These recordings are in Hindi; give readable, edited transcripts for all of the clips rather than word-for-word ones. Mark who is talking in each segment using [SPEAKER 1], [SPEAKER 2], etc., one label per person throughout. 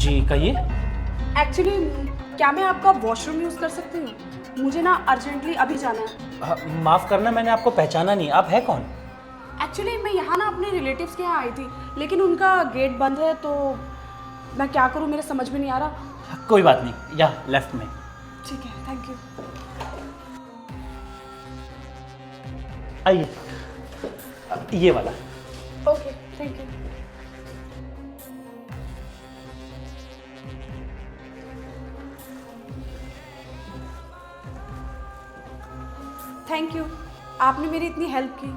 [SPEAKER 1] जी कहिए।
[SPEAKER 2] एक्चुअली क्या मैं आपका वॉशरूम यूज़ कर सकती हूँ? मुझे ना अर्जेंटली अभी जाना है।
[SPEAKER 1] माफ़ करना, मैंने आपको पहचाना नहीं, आप है कौन?
[SPEAKER 2] एक्चुअली मैं यहाँ ना अपने रिलेटिव्स के यहाँ आई थी, लेकिन उनका गेट बंद है, तो मैं क्या करूँ मेरे समझ में नहीं आ रहा।
[SPEAKER 1] कोई बात नहीं, या लेफ्ट में।
[SPEAKER 2] ठीक है, थैंक यू।
[SPEAKER 1] आइए, ये वाला।
[SPEAKER 2] Okay, thank you. Thank you, आपने मेरी इतनी हेल्प की।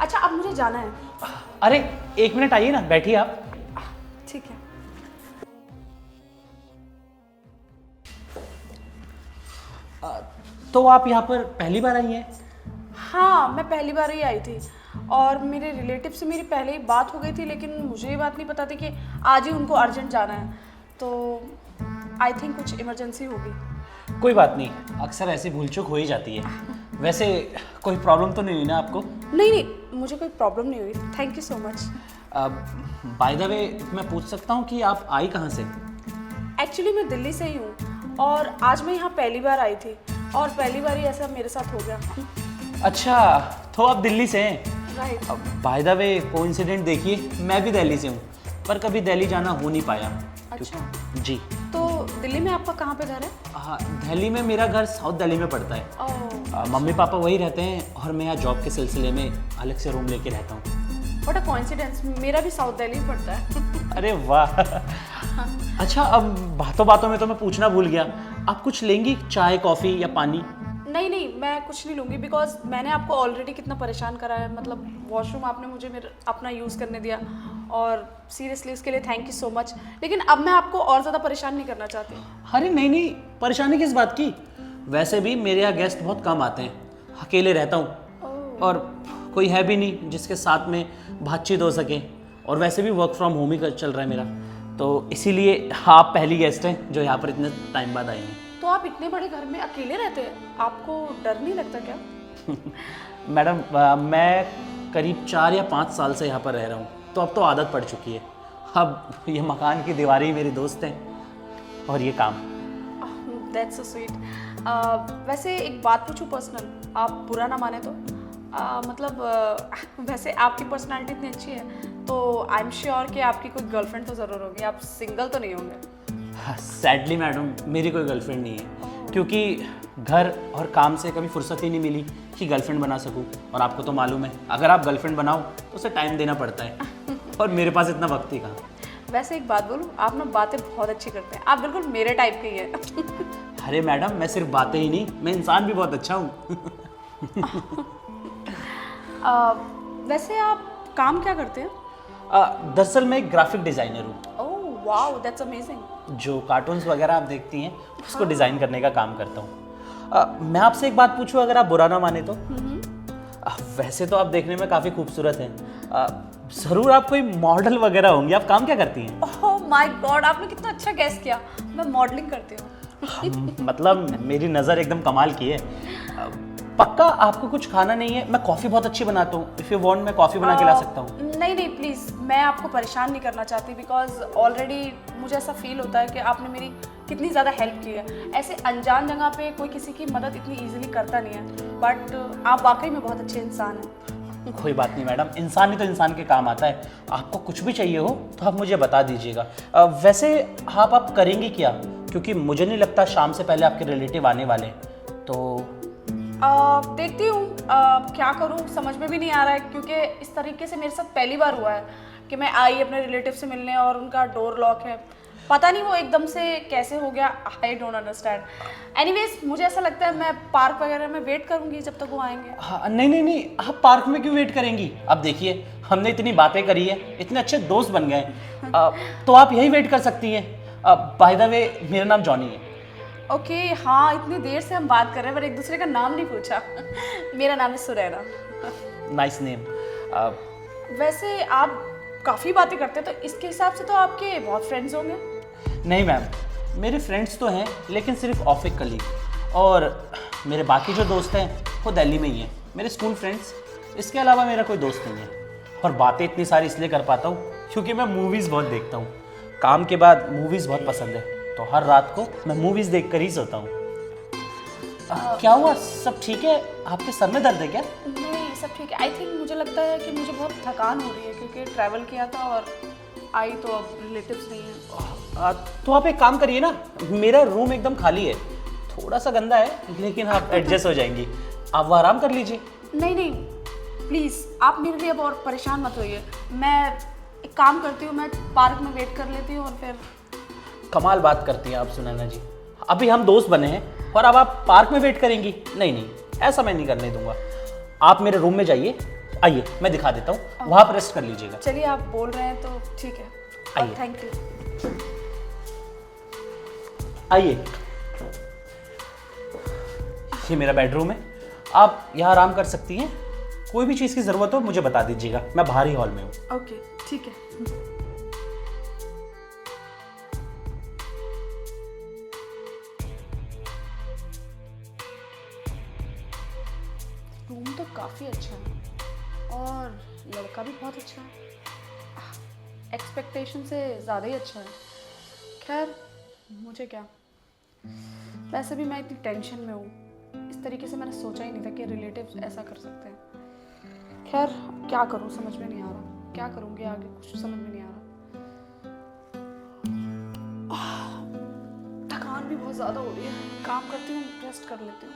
[SPEAKER 2] अच्छा, अब मुझे जाना है।
[SPEAKER 1] अरे 1 मिनट, आइए ना, बैठिए आप।
[SPEAKER 2] ठीक है।
[SPEAKER 1] तो आप यहाँ पर पहली बार आई हैं?
[SPEAKER 2] हाँ, मैं पहली बार ही आई थी और मेरे रिलेटिव से मेरी पहले ही बात हो गई थी, लेकिन मुझे ये बात नहीं पता थी कि आज ही उनको अर्जेंट जाना है, तो आई थिंक कुछ इमरजेंसी होगी।
[SPEAKER 1] कोई बात नहीं, अक्सर ऐसी भूल चूक हो ही जाती है। वैसे कोई प्रॉब्लम तो नहीं हुई ना आपको?
[SPEAKER 2] नहीं नहीं, मुझे कोई प्रॉब्लम नहीं हुई, thank you so much.
[SPEAKER 1] By the way, मैं पूछ सकता हूँ कि आप आई कहाँ से?
[SPEAKER 2] एक्चुअली मैं दिल्ली से ही हूँ और आज मैं यहाँ पहली बार आई थी और पहली बार ही ऐसा मेरे साथ हो गया।
[SPEAKER 1] अच्छा, तो आप दिल्ली से हैं?
[SPEAKER 2] Right.
[SPEAKER 1] By the way, coincident देखिए, मैं भी दिल्ली से हूँ, पर कभी दिल्ली जाना हो नहीं पाया।
[SPEAKER 2] अच्छा,
[SPEAKER 1] जी।
[SPEAKER 2] तो दिल्ली में आपका कहाँ पे घर है?
[SPEAKER 1] हाँ, दिल्ली में मेरा घर साउथ दिल्ली में पड़ता है।
[SPEAKER 2] ओह,
[SPEAKER 1] मम्मी पापा वही रहते हैं और मैं यहाँ जॉब के सिलसिले में अलग से रूम लेके रहता हूँ।
[SPEAKER 2] व्हाट अ कोइंसिडेंस, मेरा भी साउथ दिल्ली में पड़ता है।
[SPEAKER 1] अरे वाह। अच्छा, अब बातों बातों में तो मैं पूछना भूल गया, आप कुछ लेंगी, चाय कॉफ़ी या पानी?
[SPEAKER 2] नहीं नहीं, मैं कुछ नहीं लूँगी, बिकॉज मैंने आपको ऑलरेडी कितना परेशान करा है। मतलब वॉशरूम आपने मुझे मेरा अपना यूज़ करने दिया और सीरियसली उसके लिए थैंक यू सो मच, लेकिन अब मैं आपको और ज़्यादा परेशान नहीं करना चाहती।
[SPEAKER 1] अरे नहीं नहीं, परेशानी किस बात की? वैसे भी मेरे यहाँ गेस्ट बहुत कम आते हैं, अकेले रहता हूँ और कोई है भी नहीं जिसके साथ में बातचीत हो सके, और वैसे भी वर्क फ्रॉम होम ही चल रहा है मेरा, तो इसीलिए आप पहली गेस्ट हैं जो यहाँ पर इतने टाइम बाद आए हैं।
[SPEAKER 2] तो आप इतने बड़े घर में अकेले रहते हैं, आपको डर नहीं लगता क्या?
[SPEAKER 1] मैडम, मैं करीब 4 या 5 साल से यहाँ पर रह रहा हूँ, तो अब तो आदत पड़ चुकी है। अब ये मकान की दीवारें ही मेरे दोस्त हैं और ये काम।
[SPEAKER 2] That's so sweet. वैसे एक बात पूछूं पर्सनल, आप बुरा ना माने तो? वैसे आपकी पर्सनालिटी इतनी अच्छी है तो आई एम श्योर कि आपकी कोई गर्लफ्रेंड तो ज़रूर होगी, आप सिंगल तो नहीं होंगे?
[SPEAKER 1] सैडली मैडम, मेरी कोई गर्लफ्रेंड नहीं है, क्योंकि घर और काम से कभी फुर्सत ही नहीं मिली कि गर्लफ्रेंड बना सकूं, और आपको तो मालूम है, अगर आप गर्लफ्रेंड बनाओ तो उसे टाइम देना पड़ता है और मेरे पास इतना वक्त ही कहाँ।
[SPEAKER 2] वैसे एक बात बोलूं, आप ना बातें बहुत अच्छी करते हैं, आप बिल्कुल मेरे टाइप के ही हैं।
[SPEAKER 1] अरे मैडम, मैं सिर्फ बातें ही नहीं, मैं इंसान भी बहुत अच्छा हूँ।
[SPEAKER 2] वैसे आप काम क्या करते हैं?
[SPEAKER 1] दरअसल मैं एक ग्राफिक डिज़ाइनर हूँ।
[SPEAKER 2] Oh wow, that's amazing.
[SPEAKER 1] जो कार्टून्स वगैरह आप देखती हैं उसको डिज़ाइन करने का काम करता हूँ। मैं आपसे एक बात पूछूं, अगर आप बुरा ना माने तो? वैसे तो आप देखने में काफ़ी खूबसूरत हैं, ज़रूर आप कोई मॉडल वगैरह होंगी, आप काम क्या करती हैं?
[SPEAKER 2] ओह माय गॉड, आपने कितना अच्छा गेस किया, मैं मॉडलिंग करती हूँ।
[SPEAKER 1] मतलब मेरी नज़र एकदम कमाल की है। पक्का आपको कुछ खाना नहीं है? मैं कॉफ़ी बहुत अच्छी बनाता हूँ, इफ़ यू वांट मैं कॉफ़ी बना के ला सकता हूँ।
[SPEAKER 2] नहीं नहीं प्लीज़, मैं आपको परेशान नहीं करना चाहती, बिकॉज ऑलरेडी मुझे ऐसा फील होता है कि आपने मेरी कितनी ज़्यादा हेल्प की है। ऐसे अनजान जगह पे कोई किसी की मदद इतनी ईजिली करता नहीं है, बट आप वाकई में बहुत अच्छे इंसान हैं।
[SPEAKER 1] कोई बात नहीं मैडम, इंसान ही तो इंसान के काम आता है। आपको कुछ भी चाहिए हो तो आप मुझे बता दीजिएगा। वैसे आप करेंगी क्या, क्योंकि मुझे नहीं लगता शाम से पहले आपके रिलेटिव आने वाले, तो
[SPEAKER 2] देखती हूँ क्या करूँ, समझ में भी नहीं आ रहा है, क्योंकि इस तरीके से मेरे साथ पहली बार हुआ है कि मैं आई अपने रिलेटिव से मिलने और उनका डोर लॉक है, पता नहीं वो एकदम से कैसे हो गया, आई डोंट अंडरस्टैंड। एनीवेज, मुझे ऐसा लगता है मैं पार्क वगैरह में वेट करूँगी जब तक वो आएंगे।
[SPEAKER 1] हाँ, नहीं नहीं नहीं, आप पार्क में क्यों वेट करेंगी? अब देखिए, हमने इतनी बातें करी है, इतने अच्छे दोस्त बन गए, तो आप यही वेट कर सकती हैं। बाय द वे, मेरा नाम जॉनी है।
[SPEAKER 2] ओके, हाँ, इतनी देर से हम बात कर रहे हैं पर एक दूसरे का नाम नहीं पूछा। मेरा नाम है सुरैना।
[SPEAKER 1] Nice name.
[SPEAKER 2] वैसे आप काफ़ी बातें करते हैं, तो इसके हिसाब से तो आपके बहुत फ्रेंड्स होंगे?
[SPEAKER 1] नहीं मैम, मेरे फ्रेंड्स तो हैं, लेकिन सिर्फ ऑफिस कलीग, और मेरे बाकी जो दोस्त हैं वो दिल्ली में ही हैं, मेरे स्कूल फ्रेंड्स। इसके अलावा मेरा कोई दोस्त नहीं है, और बातें इतनी सारी इसलिए कर पाता हूँ क्योंकि मैं मूवीज़ बहुत देखता हूँ। काम के बाद मूवीज़ बहुत पसंद है, तो हर रात को मैं मूवीज़ देख कर ही सोता हूँ। क्या हुआ, सब ठीक है? आपके सर में दर्द है क्या?
[SPEAKER 2] नहीं, सब ठीक है। आई थिंक मुझे लगता है कि मुझे बहुत थकान हो रही है क्योंकि ट्रैवल किया था और आई तो अब रिलेटिव्स नहीं है।
[SPEAKER 1] तो आप एक काम करिए ना, मेरा रूम एकदम खाली है, थोड़ा सा गंदा है लेकिन आप एडजस्ट हो जाएंगी। आप वो आराम कर लीजिए।
[SPEAKER 2] नहीं नहीं, प्लीज़ आप मेरे लिए अब और परेशान मत होइए। मैं एक काम करती हूँ, मैं पार्क में वेट कर लेती हूँ और फिर।
[SPEAKER 1] कमाल बात करती हैं आप सुनैना जी, अभी हम दोस्त बने हैं और अब आप पार्क में वेट करेंगी? नहीं नहीं, ऐसा मैं नहीं करने दूंगा। आप मेरे रूम में जाइए, आइए मैं दिखा देता हूँ, वहाँ पर रेस्ट कर लीजिएगा।
[SPEAKER 2] चलिए, आप बोल रहे हैं तो ठीक है।
[SPEAKER 1] आइए।
[SPEAKER 2] Thank you.
[SPEAKER 1] आइए, ये मेरा बेडरूम है, आप यहाँ आराम कर सकती हैं। कोई भी चीज़ की ज़रूरत हो मुझे बता दीजिएगा, मैं बाहर ही हॉल में हूँ।
[SPEAKER 2] ओके, ठीक है। रूम तो काफ़ी अच्छा है और लड़का भी बहुत अच्छा है, एक्सपेक्टेशन से ज़्यादा ही अच्छा है। खैर, मुझे क्या, वैसे भी मैं इतनी टेंशन में हूँ, इस तरीके से मैंने सोचा ही नहीं था कि रिलेटिव्स ऐसा कर सकते हैं। खैर, क्या करूँ समझ में नहीं आ रहा, क्या करूँगी आगे कुछ समझ में नहीं आ रहा। थकान भी बहुत ज़्यादा हो रही है, काम करती हूँ, रेस्ट कर लेती हूँ।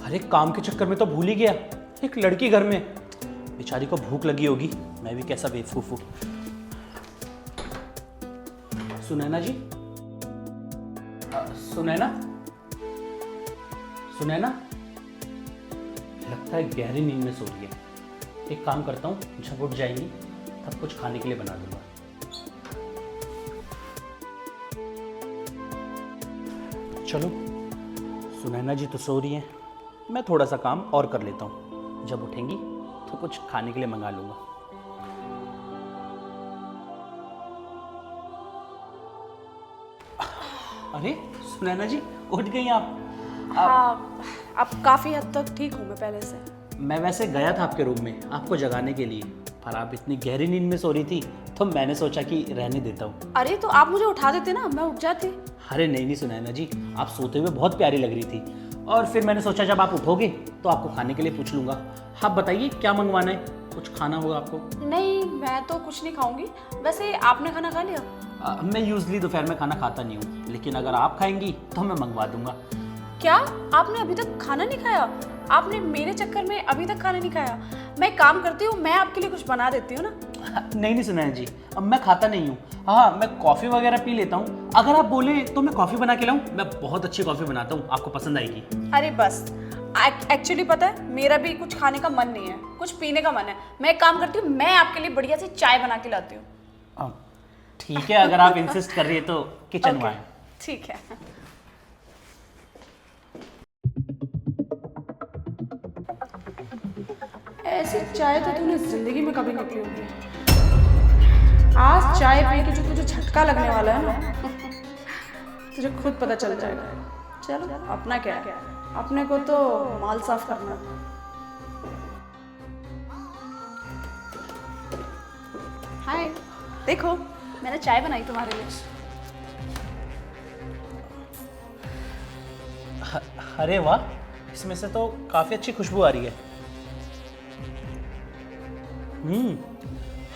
[SPEAKER 1] अरे काम के चक्कर में तो भूल ही गया, एक लड़की घर में, बेचारी को भूख लगी होगी, मैं भी कैसा बेवकूफ हूँ। सुनैना जी, सुनैना, सुनैना, लगता है गहरी नींद में सो रही है। एक काम करता हूँ, जब उठ जाएंगी तब कुछ खाने के लिए बना दूंगा। चलो, सुनैना जी तो सो रही हैं, मैं थोड़ा सा काम और कर लेता हूँ, जब उठेंगी तो कुछ खाने के लिए मंगा लूँगा। अरे सुनैना जी, उठ गई आप?
[SPEAKER 2] हाँ, अब काफ़ी हद तक ठीक हूँ मैं पहले से।
[SPEAKER 1] मैं वैसे गया था आपके रूम में आपको जगाने के लिए, पर आप इतनी गहरी नींद में सो रही थी तो मैंने सोचा कि रहने देता हूँ।
[SPEAKER 2] अरे तो आप मुझे उठा देते ना, मैं उठ जाती।
[SPEAKER 1] अरे नहीं नहीं सुनैना जी, आप सोते हुए बहुत प्यारी लग रही थी, और फिर मैंने सोचा जब आप उठोगे तो आपको खाने के लिए पूछ लूँगा। आप बताइए क्या मंगवाना है, कुछ खाना होगा आपको?
[SPEAKER 2] नहीं, मैं तो कुछ नहीं खाऊंगी। वैसे आपने खाना खा लिया?
[SPEAKER 1] मैं यूजली दोपहर में खाना खाता नहीं हूँ, लेकिन अगर आप खाएंगी तो मैं मंगवा दूंगा।
[SPEAKER 2] क्या आपने अभी तक खाना नहीं खाया? आपने मेरे चक्कर में अभी तक खाना नहीं खाया। मैं एक काम करती हूँ, मैं आपके लिए कुछ बना देती हूँ ना।
[SPEAKER 1] नहीं नहीं सुनैना जी, अब मैं खाता नहीं हूँ। हाँ, मैं कॉफ़ी वगैरह पी लेता हूँ, अगर आप बोले तो मैं कॉफ़ी बना के लाऊँ। मैं बहुत अच्छी कॉफ़ी बनाता हूँ, आपको पसंद आएगी।
[SPEAKER 2] अरे बस, एक्चुअली पता है मेरा भी कुछ खाने का मन नहीं है, कुछ पीने का मन है। मैं एक काम करती हूँ, मैं आपके लिए बढ़िया सी चाय बना के लाती हूँ।
[SPEAKER 1] ठीक है, अगर आप इंसिस्ट कर रही है तो किचन में आए।
[SPEAKER 2] ठीक है। ऐसी चाय तो तूने जिंदगी में कभी नहीं पी होगी। आज चाय पी के जो तुझे झटका लगने वाला है ना, तुझे खुद पता चल जाएगा। चलो, अपना क्या है, अपने को तो माल साफ करना है। हाय, देखो मैंने चाय बनाई तुम्हारे लिए।
[SPEAKER 1] अरे वाह, इसमें से तो काफ़ी अच्छी खुशबू आ रही है।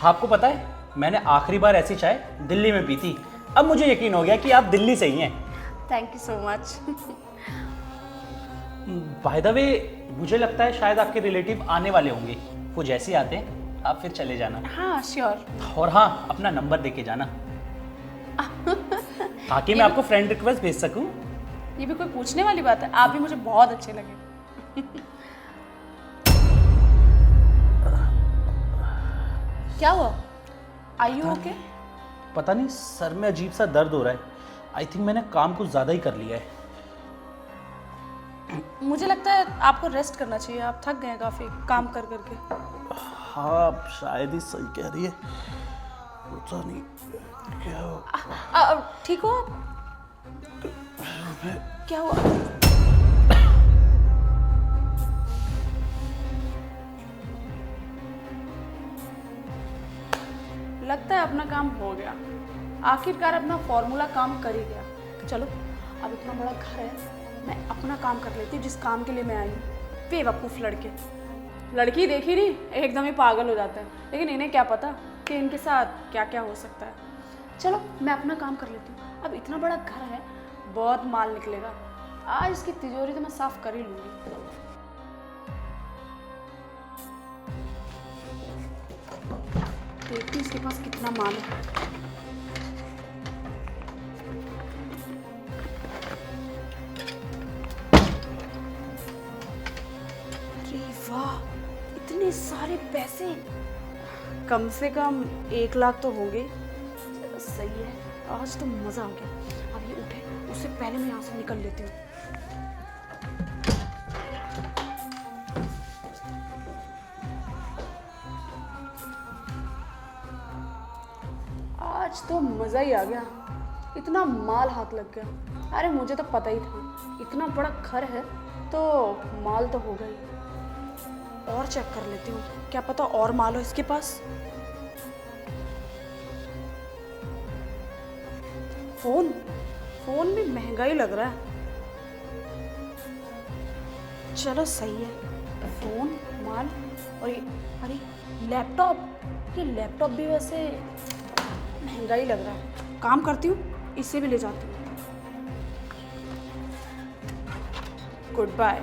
[SPEAKER 1] आपको पता है मैंने आखिरी बार ऐसी चाय दिल्ली में पी थी, अब मुझे यकीन हो गया कि आप दिल्ली से ही हैं।
[SPEAKER 2] Thank you so much.
[SPEAKER 1] By the way, मुझे लगता है शायद आपके रिलेटिव आने वाले होंगे, वो जैसे आते हैं आप फिर चले जाना।
[SPEAKER 2] हाँ श्योर।
[SPEAKER 1] और हाँ, अपना नंबर दे के जाना ताकि मैं आपको फ्रेंड रिक्वेस्ट भेज सकूं।
[SPEAKER 2] ये भी कोई पूछने वाली बात है, आप भी मुझे बहुत अच्छे लगे। क्या हुआ? Are you okay?
[SPEAKER 1] पता नहीं, सर में अजीब सा दर्द हो रहा है। आई थिंक मैंने काम कुछ ज़्यादा ही कर लिया है।
[SPEAKER 2] मुझे लगता है आपको रेस्ट करना चाहिए, आप थक गए हैं काफ़ी काम कर करके।
[SPEAKER 1] हाँ, शायद ही सही कह रही है। पता नहीं क्या हो
[SPEAKER 2] ठीक हो आप? क्या हुआ? लगता है अपना काम हो गया, आखिरकार अपना फॉर्मूला काम कर ही गया। चलो अब इतना बड़ा घर है, मैं अपना काम कर लेती हूँ जिस काम के लिए मैं आई हूँ। बेवकूफ़ लड़के, लड़की देखी नहीं एकदम ही पागल हो जाता है, लेकिन इन्हें क्या पता कि इनके साथ क्या क्या हो सकता है। चलो मैं अपना काम कर लेती हूँ। अब इतना बड़ा घर है, बहुत माल निकलेगा। आज इसकी तिजोरी तो मैं साफ कर ही लूँगी। देखती इसके पास कितना माल है। अरे वाह, इतने सारे पैसे, कम से कम 1 लाख तो होंगे। चलो सही है, आज तो मज़ा आ गया। अब ये उठे उससे पहले मैं यहाँ से निकल लेती हूँ। आज तो मज़ा ही आ गया, इतना माल हाथ लग गया। अरे मुझे तो पता ही था, इतना बड़ा घर है तो माल तो होगा ही। और चेक कर लेती हूँ, क्या पता और माल हो इसके पास। फोन भी महंगा ही लग रहा है। चलो सही है, फोन, माल और ये, अरे लैपटॉप, ये लैपटॉप भी वैसे महंगा ही लग रहा है। काम करती हूँ, इससे भी ले जाती हूँ। Good bye.